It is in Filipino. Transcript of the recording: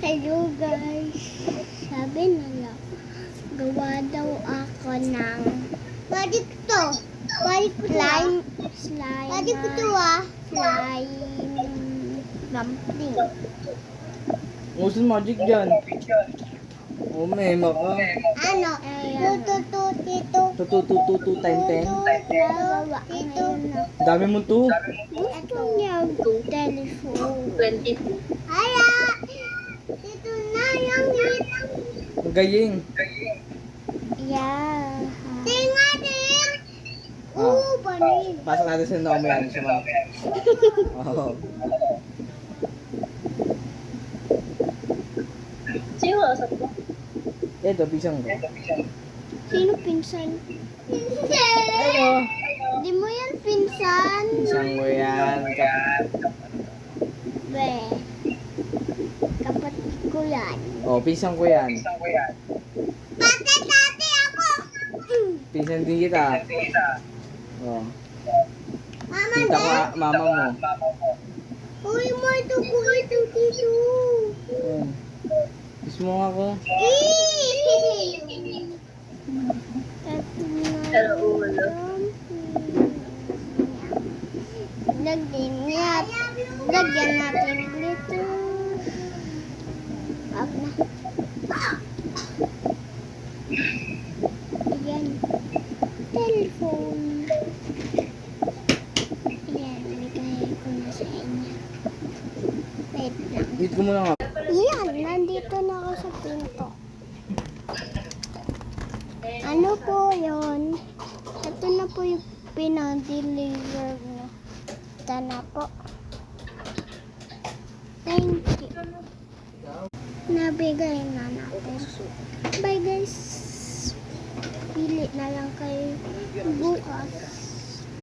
Hello guys, sabi nila, gawa daw ako ng balik to, slime, balik to slime dumpling. Usin magic dyan. Oh, may maka. Ano? Tutu time 10. Gawa ngayon na. Dami mo to. Gusto niya telephone. 22. Hala! Ito na yung hit. Gaying. Yeah. Tingnan din! Ah. Banin. Pasok natin sa Naomi yan. Siya mga. Oh. Sino kausap ko? Ito, pisang ko. Sino pinsan? Ano? Di mo yan pinsan. Pisang ko yan. Be. Kapatid ko yan. Oh, pisang ko yan. Pati tati ako. Pisang din kita. Oh. Mama Kita ko, din. mama mo. Uy, mo ito ko ito dito. Ayan. Kiss mo nga ako. Pero ulo. Lagyan natin glitter. Wag na. Ayan. Telephone. Ayan, bigay ko na sa inyo. Wait lang. Dito ko muna nga. Yan, nandito na ako sa pinto. Ano po yun? Ito na po yung pinang-deliver niyo. Ito na po. Thank you. Nabigay na natin. Bye guys. Pili na lang kayo bukas.